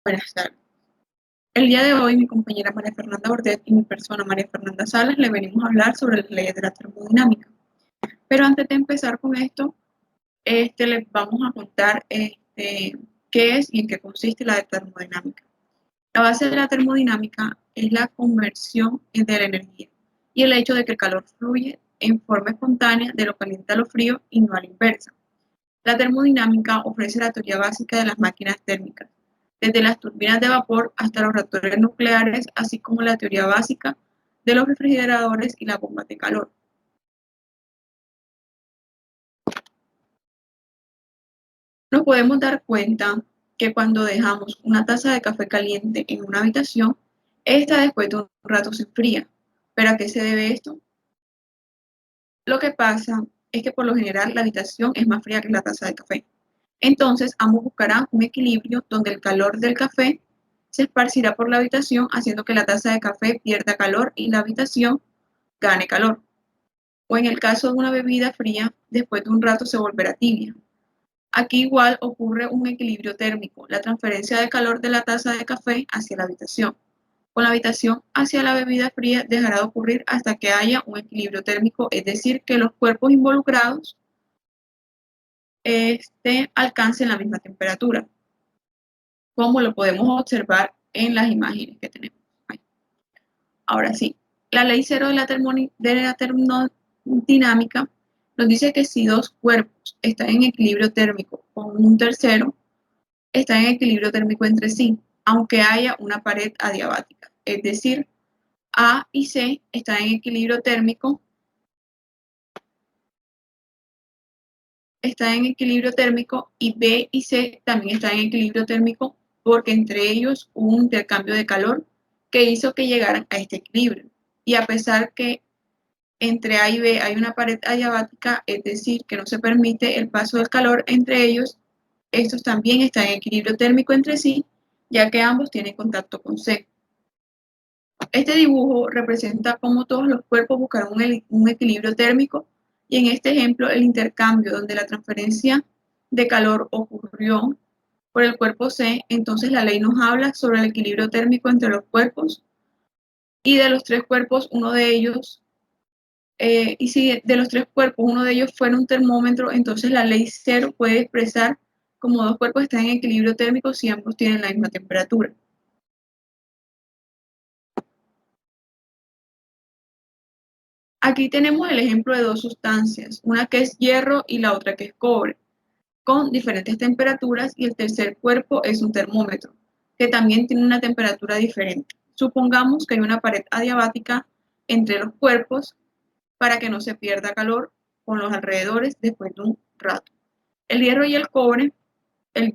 Buenas tardes. El día de hoy, mi compañera María Fernanda Bordet y mi persona María Fernanda Salas le venimos a hablar sobre las leyes de la termodinámica. Pero antes de empezar con esto, les vamos a contar qué es y en qué consiste la termodinámica. La base de la termodinámica es la conversión de la energía y el hecho de que el calor fluye en forma espontánea de lo caliente a lo frío y no a la inversa. La termodinámica ofrece la teoría básica de las máquinas térmicas, desde las turbinas de vapor hasta los reactores nucleares, así como la teoría básica de los refrigeradores y las bombas de calor. Nos podemos dar cuenta que cuando dejamos una taza de café caliente en una habitación, esta después de un rato se enfría. ¿Pero a qué se debe esto? Lo que pasa es que por lo general la habitación es más fría que la taza de café. Entonces, ambos buscarán un equilibrio donde el calor del café se esparcirá por la habitación, haciendo que la taza de café pierda calor y la habitación gane calor. O en el caso de una bebida fría, después de un rato se volverá tibia. Aquí igual ocurre un equilibrio térmico, la transferencia de calor de la taza de café hacia la habitación. Con la habitación hacia la bebida fría dejará de ocurrir hasta que haya un equilibrio térmico, es decir, que los cuerpos involucrados alcancen la misma temperatura, como lo podemos observar en las imágenes que tenemos. Ahora sí, la ley cero de la termodinámica nos dice que si dos cuerpos están en equilibrio térmico con un tercero, están en equilibrio térmico entre sí, aunque haya una pared adiabática. Es decir, A y C están en equilibrio térmico, y B y C también están en equilibrio térmico porque entre ellos hubo un intercambio de calor que hizo que llegaran a este equilibrio. Y a pesar que entre A y B hay una pared adiabática, es decir, que no se permite el paso del calor entre ellos, estos también están en equilibrio térmico entre sí, ya que ambos tienen contacto con C. Este dibujo representa cómo todos los cuerpos buscaron un equilibrio térmico y en este ejemplo el intercambio donde la transferencia de calor ocurrió por el cuerpo C, entonces la ley nos habla sobre el equilibrio térmico entre los cuerpos y de los tres cuerpos uno de ellos, y si de los tres cuerpos uno de ellos fuera un termómetro, entonces la ley cero puede expresar como dos cuerpos están en equilibrio térmico si ambos tienen la misma temperatura. Aquí tenemos el ejemplo de dos sustancias, una que es hierro y la otra que es cobre, con diferentes temperaturas y el tercer cuerpo es un termómetro, que también tiene una temperatura diferente. Supongamos que hay una pared adiabática entre los cuerpos para que no se pierda calor con los alrededores después de un rato. El hierro y el cobre, el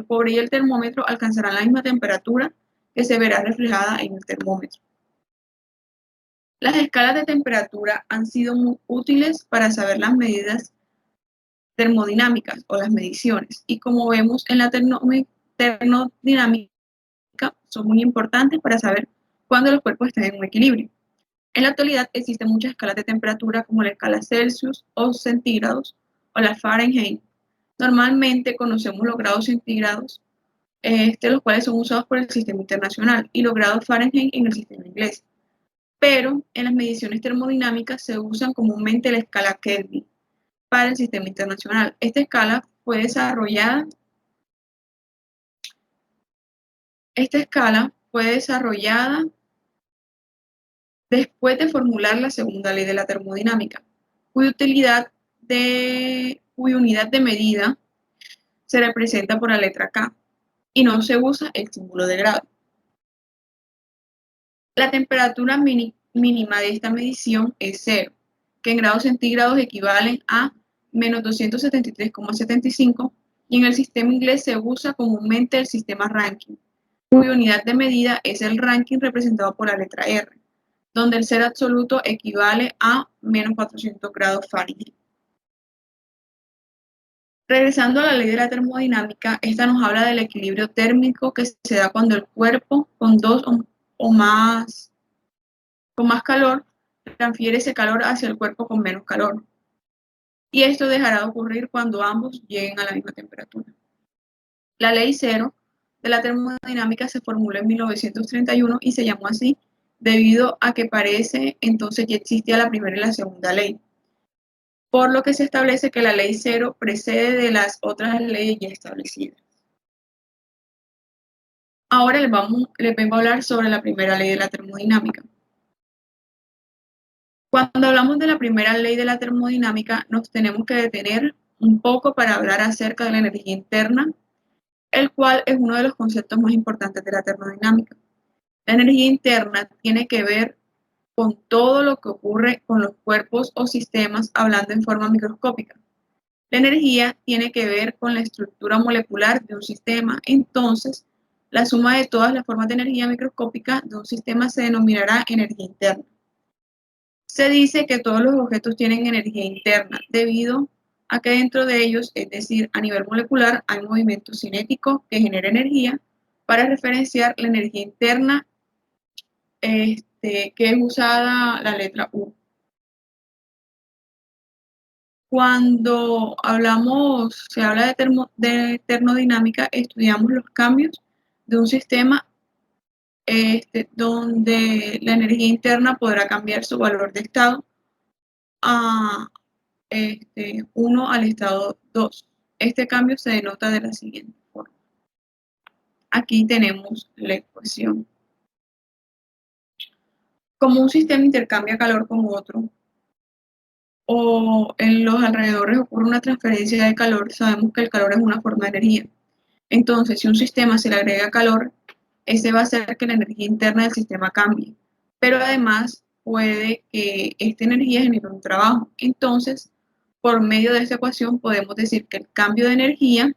cobre y el termómetro alcanzarán la misma temperatura que se verá reflejada en el termómetro. Las escalas de temperatura han sido muy útiles para saber las medidas termodinámicas o las mediciones. Y como vemos en la termodinámica, son muy importantes para saber cuándo los cuerpos están en un equilibrio. En la actualidad existen muchas escalas de temperatura como la escala Celsius o centígrados o la Fahrenheit. Normalmente conocemos los grados centígrados, los cuales son usados por el sistema internacional, y los grados Fahrenheit en el sistema inglés. Pero en las mediciones termodinámicas se usan comúnmente la escala Kelvin para el sistema internacional. Esta escala fue desarrollada después de formular la segunda ley de la termodinámica, cuya unidad de medida se representa por la letra K y no se usa el símbolo de grado. La temperatura mínima de esta medición es 0, que en grados centígrados equivalen a menos 273,75, y en el sistema inglés se usa comúnmente el sistema Rankine, cuya unidad de medida es el Rankine representado por la letra R, donde el cero absoluto equivale a menos 400 grados Fahrenheit. Regresando a la ley de la termodinámica, esta nos habla del equilibrio térmico que se da cuando el cuerpo con con más calor transfiere ese calor hacia el cuerpo con menos calor. Y esto dejará de ocurrir cuando ambos lleguen a la misma temperatura. La ley cero de la termodinámica se formuló en 1931 y se llamó así debido a que parece entonces ya existía la primera y la segunda ley, por lo que se establece que la ley cero precede de las otras leyes ya establecidas. Ahora les vengo a hablar sobre la primera ley de la termodinámica. Cuando hablamos de la primera ley de la termodinámica, nos tenemos que detener un poco para hablar acerca de la energía interna, el cual es uno de los conceptos más importantes de la termodinámica. La energía interna tiene que ver con todo lo que ocurre con los cuerpos o sistemas, hablando en forma microscópica. La energía tiene que ver con la estructura molecular de un sistema, entonces la suma de todas las formas de energía microscópica de un sistema se denominará energía interna. Se dice que todos los objetos tienen energía interna debido a que dentro de ellos, es decir, a nivel molecular, hay movimiento cinético que genera energía para referenciar la energía interna que es usada la letra U. Cuando se habla de termodinámica, estudiamos los cambios de un sistema donde la energía interna podrá cambiar su valor de estado a 1 al estado 2. Este cambio se denota de la siguiente forma. Aquí tenemos la ecuación. Como un sistema intercambia calor con otro, o en los alrededores ocurre una transferencia de calor, sabemos que el calor es una forma de energía. Entonces, si un sistema se le agrega calor, ese va a hacer que la energía interna del sistema cambie. Pero además puede que esta energía genere un trabajo. Entonces, por medio de esta ecuación podemos decir que el cambio de energía,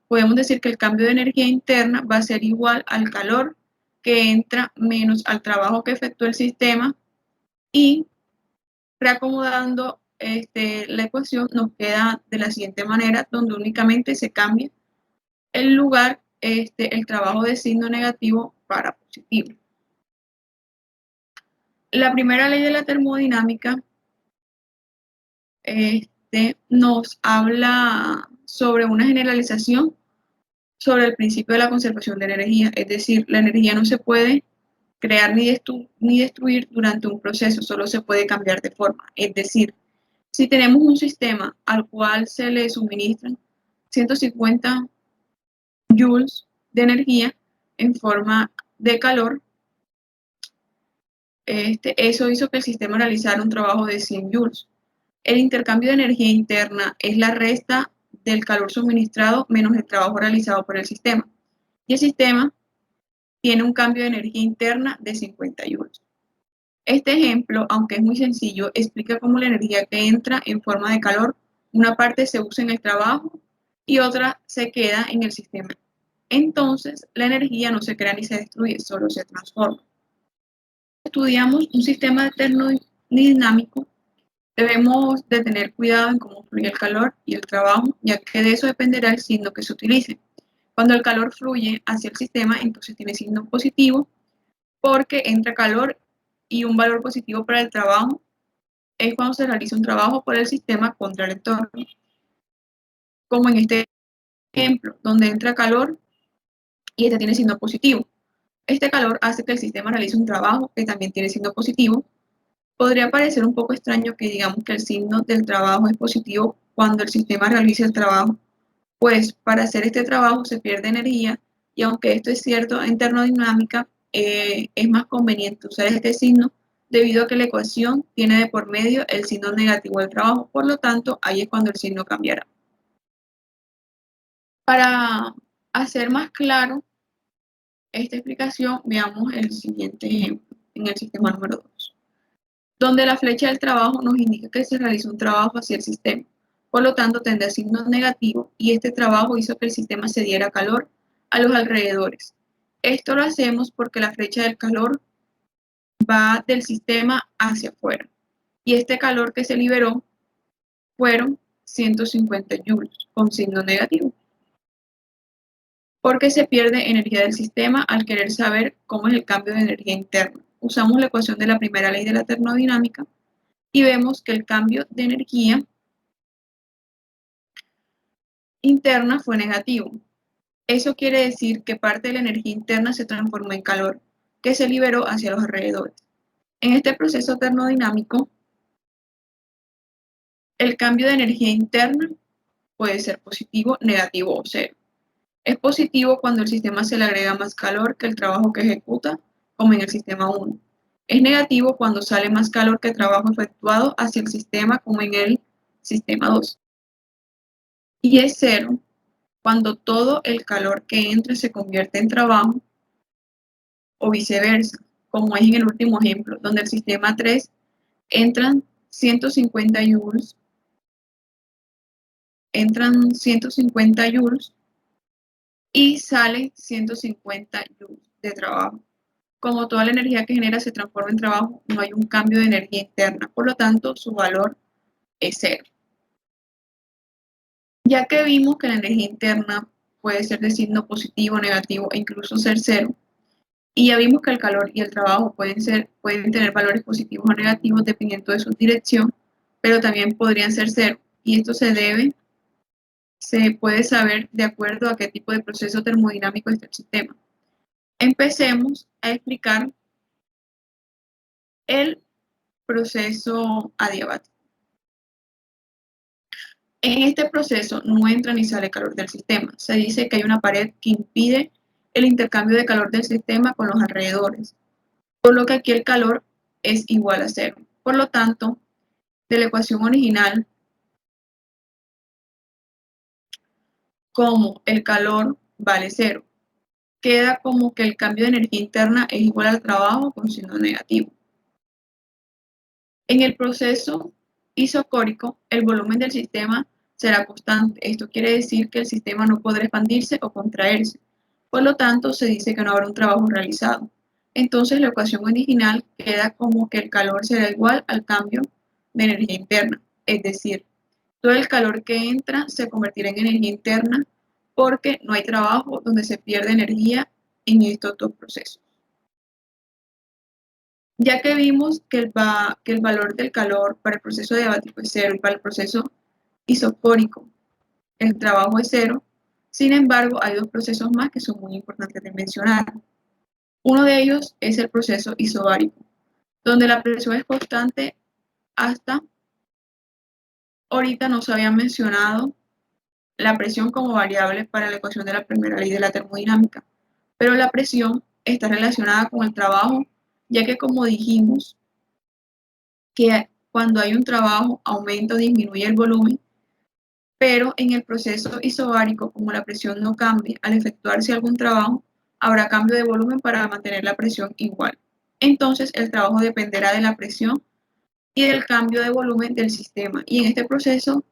podemos decir que el cambio de energía interna va a ser igual al calor que entra menos al trabajo que efectúa el sistema, y reacomodando la ecuación nos queda de la siguiente manera, donde únicamente se cambia el lugar, el trabajo de signo negativo para positivo. La primera ley de la termodinámica nos habla sobre una generalización sobre el principio de la conservación de la energía, es decir, la energía no se puede crear ni destruir durante un proceso, solo se puede cambiar de forma. Es decir, si tenemos un sistema al cual se le suministran 150 joules de energía en forma de calor, eso hizo que el sistema realizara un trabajo de 100 joules. El intercambio de energía interna es la resta del calor suministrado menos el trabajo realizado por el sistema. Y el sistema tiene un cambio de energía interna de 50 joules. Este ejemplo, aunque es muy sencillo, explica cómo la energía que entra en forma de calor, una parte se usa en el trabajo y otra se queda en el sistema. Entonces, la energía no se crea ni se destruye, solo se transforma. Estudiamos un sistema termodinámico, debemos de tener cuidado en cómo fluye el calor y el trabajo, ya que de eso dependerá el signo que se utilice. Cuando el calor fluye hacia el sistema, entonces tiene signo positivo, porque entra calor, y un valor positivo para el trabajo es cuando se realiza un trabajo por el sistema contra el entorno, como en este ejemplo, donde entra calor y este tiene signo positivo. Este calor hace que el sistema realice un trabajo que también tiene signo positivo. Podría parecer un poco extraño que digamos que el signo del trabajo es positivo cuando el sistema realiza el trabajo, pues para hacer este trabajo se pierde energía, y aunque esto es cierto en termodinámica, es más conveniente usar este signo debido a que la ecuación tiene de por medio el signo negativo del trabajo, por lo tanto ahí es cuando el signo cambiará. Para hacer más claro esta explicación, veamos el siguiente ejemplo en el sistema número 2, donde la flecha del trabajo nos indica que se realizó un trabajo hacia el sistema, por lo tanto tendrá signo negativo, y este trabajo hizo que el sistema se diera calor a los alrededores. Esto lo hacemos porque la flecha del calor va del sistema hacia afuera, y este calor que se liberó fueron 150 joules con signo negativo, porque se pierde energía del sistema. Al querer saber cómo es el cambio de energía interna, usamos la ecuación de la primera ley de la termodinámica y vemos que el cambio de energía interna fue negativo. Eso quiere decir que parte de la energía interna se transformó en calor, que se liberó hacia los alrededores. En este proceso termodinámico, el cambio de energía interna puede ser positivo, negativo o cero. Es positivo cuando el sistema se le agrega más calor que el trabajo que ejecuta, como en el sistema 1. Es negativo cuando sale más calor que trabajo efectuado hacia el sistema, como en el sistema 2. Y es cero cuando todo el calor que entra se convierte en trabajo o viceversa, como es en el último ejemplo, donde el sistema 3 entran 150 joules, y sale 150 joules de trabajo. Como toda la energía que genera se transforma en trabajo, no hay un cambio de energía interna, por lo tanto su valor es cero. Ya que vimos que la energía interna puede ser de signo positivo, negativo e incluso ser cero, y ya vimos que el calor y el trabajo pueden tener valores positivos o negativos dependiendo de su dirección, pero también podrían ser cero, y esto se puede saber de acuerdo a qué tipo de proceso termodinámico está el sistema. Empecemos a explicar el proceso adiabático. En este proceso no entra ni sale calor del sistema. Se dice que hay una pared que impide el intercambio de calor del sistema con los alrededores, por lo que aquí el calor es igual a cero. Por lo tanto, de la ecuación original, como el calor vale cero, queda como que el cambio de energía interna es igual al trabajo con signo negativo. En el proceso isocórico, el volumen del sistema será constante. Esto quiere decir que el sistema no podrá expandirse o contraerse. Por lo tanto, se dice que no habrá un trabajo realizado. Entonces, la ecuación original queda como que el calor será igual al cambio de energía interna. Es decir, todo el calor que entra se convertirá en energía interna porque no hay trabajo donde se pierde energía en estos dos procesos. Ya que vimos que el valor del calor para el proceso adiabático es cero y para el proceso isocórico el trabajo es cero, sin embargo, hay dos procesos más que son muy importantes de mencionar. Uno de ellos es el proceso isobárico, donde la presión es constante hasta ahorita nos habían mencionado la presión como variable para la ecuación de la primera ley de la termodinámica, pero la presión está relacionada con el trabajo, ya que como dijimos, que cuando hay un trabajo aumenta o disminuye el volumen, pero en el proceso isobárico, como la presión no cambia, al efectuarse algún trabajo, habrá cambio de volumen para mantener la presión igual. Entonces, el trabajo dependerá de la presión y del cambio de volumen del sistema. Y en este proceso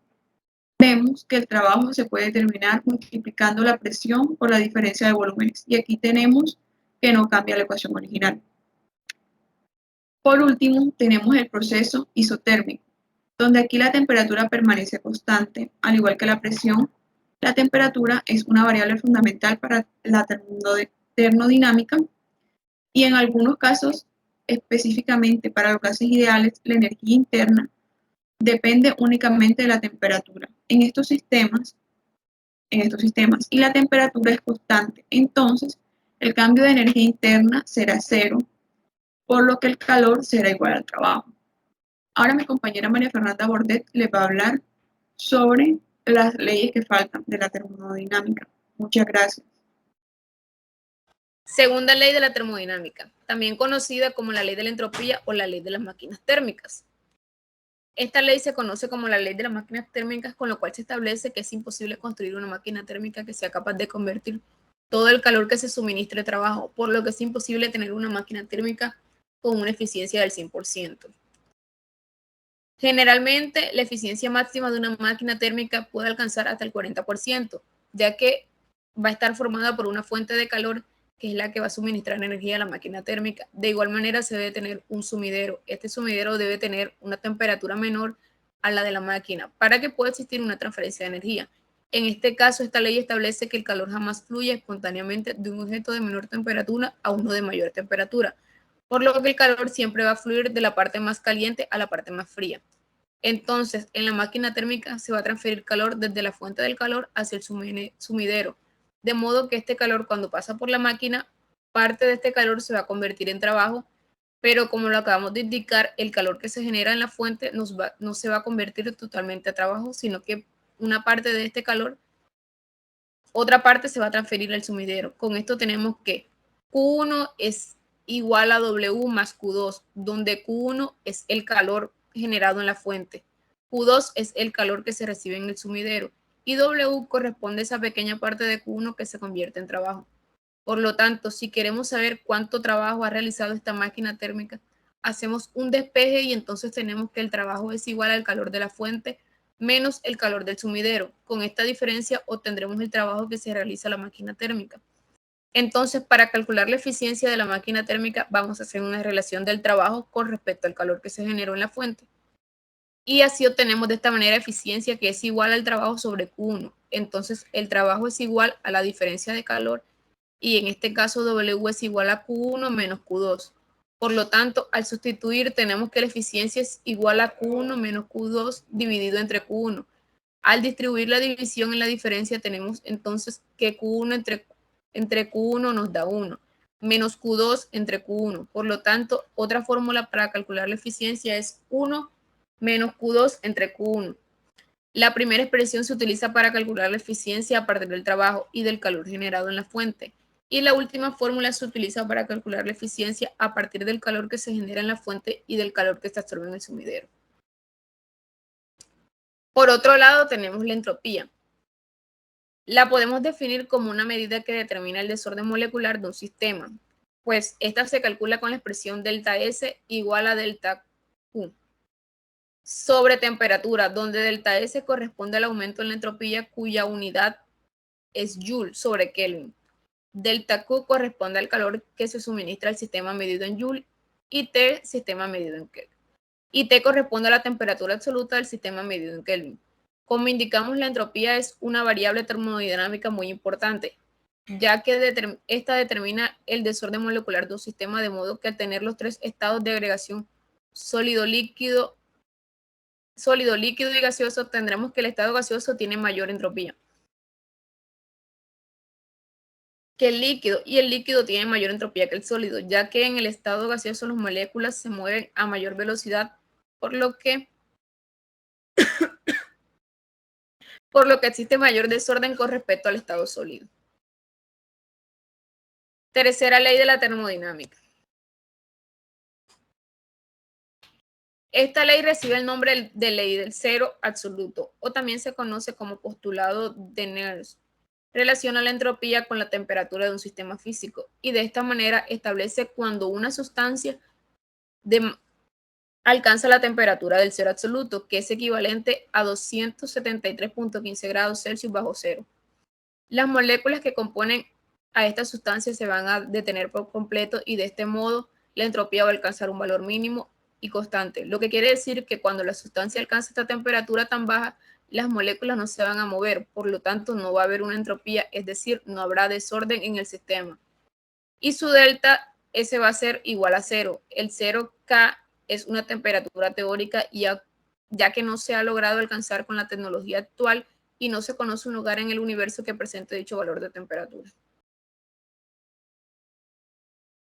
vemos que el trabajo se puede determinar multiplicando la presión por la diferencia de volúmenes. Y aquí tenemos que no cambia la ecuación original. Por último, tenemos el proceso isotérmico, donde aquí la temperatura permanece constante, al igual que la presión. La temperatura es una variable fundamental para la termodinámica y en algunos casos, específicamente para los gases ideales, la energía interna depende únicamente de la temperatura. En estos sistemas, y la temperatura es constante, entonces el cambio de energía interna será cero, por lo que el calor será igual al trabajo. Ahora mi compañera María Fernanda Bordet les va a hablar sobre las leyes que faltan de la termodinámica. Muchas gracias. Segunda ley de la termodinámica, también conocida como la ley de la entropía o la ley de las máquinas térmicas. Esta ley se conoce como la ley de las máquinas térmicas, con lo cual se establece que es imposible construir una máquina térmica que sea capaz de convertir todo el calor que se suministre a trabajo, por lo que es imposible tener una máquina térmica con una eficiencia del 100%. Generalmente, la eficiencia máxima de una máquina térmica puede alcanzar hasta el 40%, ya que va a estar formada por una fuente de calor que es la que va a suministrar energía a la máquina térmica. De igual manera, se debe tener un sumidero. Este sumidero debe tener una temperatura menor a la de la máquina para que pueda existir una transferencia de energía. En este caso, esta ley establece que el calor jamás fluye espontáneamente de un objeto de menor temperatura a uno de mayor temperatura, por lo que el calor siempre va a fluir de la parte más caliente a la parte más fría. Entonces, en la máquina térmica se va a transferir calor desde la fuente del calor hacia el sumidero, de modo que este calor, cuando pasa por la máquina, parte de este calor se va a convertir en trabajo, pero como lo acabamos de indicar, el calor que se genera en la fuente no se va a convertir totalmente a trabajo, sino que una parte de este calor, otra parte se va a transferir al sumidero. Con esto tenemos que Q1 es igual a W más Q2, donde Q1 es el calor generado en la fuente, Q2 es el calor que se recibe en el sumidero y W corresponde a esa pequeña parte de Q1 que se convierte en trabajo. Por lo tanto, si queremos saber cuánto trabajo ha realizado esta máquina térmica, hacemos un despeje y entonces tenemos que el trabajo es igual al calor de la fuente menos el calor del sumidero. Con esta diferencia obtendremos el trabajo que se realiza la máquina térmica. Entonces, para calcular la eficiencia de la máquina térmica, vamos a hacer una relación del trabajo con respecto al calor que se generó en la fuente. Y así obtenemos de esta manera eficiencia que es igual al trabajo sobre Q1. Entonces, el trabajo es igual a la diferencia de calor y en este caso W es igual a Q1 menos Q2. Por lo tanto, al sustituir tenemos que la eficiencia es igual a Q1 menos Q2 dividido entre Q1. Al distribuir la división en la diferencia tenemos entonces que Q1 entre Q1 nos da 1, menos Q2 entre Q1. Por lo tanto, otra fórmula para calcular la eficiencia es 1 menos Q2 entre Q1. La primera expresión se utiliza para calcular la eficiencia a partir del trabajo y del calor generado en la fuente. Y la última fórmula se utiliza para calcular la eficiencia a partir del calor que se genera en la fuente y del calor que se absorbe en el sumidero. Por otro lado, tenemos la entropía. La podemos definir como una medida que determina el desorden molecular de un sistema, pues esta se calcula con la expresión delta S igual a delta Q sobre temperatura, donde delta S corresponde al aumento en la entropía cuya unidad es Joule sobre Kelvin. Delta Q corresponde al calor que se suministra al sistema medido en Joule y T, sistema medido en Kelvin. Y T corresponde a la temperatura absoluta del sistema medido en Kelvin. Como indicamos, la entropía es una variable termodinámica muy importante, ya que esta determina el desorden molecular de un sistema, de modo que al tener los tres estados de agregación sólido, líquido y gaseoso, tendremos que el estado gaseoso tiene mayor entropía que el líquido y el líquido tiene mayor entropía que el sólido, ya que en el estado gaseoso las moléculas se mueven a mayor velocidad, por lo que existe mayor desorden con respecto al estado sólido. Tercera ley de la termodinámica. Esta ley recibe el nombre de ley del cero absoluto, o también se conoce como postulado de Nernst. Relaciona la entropía con la temperatura de un sistema físico y de esta manera establece cuando una sustancia alcanza la temperatura del cero absoluto, que es equivalente a 273.15 grados Celsius bajo cero. Las moléculas que componen a esta sustancia se van a detener por completo y de este modo la entropía va a alcanzar un valor mínimo y constante, lo que quiere decir que cuando la sustancia alcanza esta temperatura tan baja, las moléculas no se van a mover, por lo tanto no va a haber una entropía, es decir, no habrá desorden en el sistema. Y su delta S va a ser igual a cero. El 0K es una temperatura teórica ya que no se ha logrado alcanzar con la tecnología actual y no se conoce un lugar en el universo que presente dicho valor de temperatura.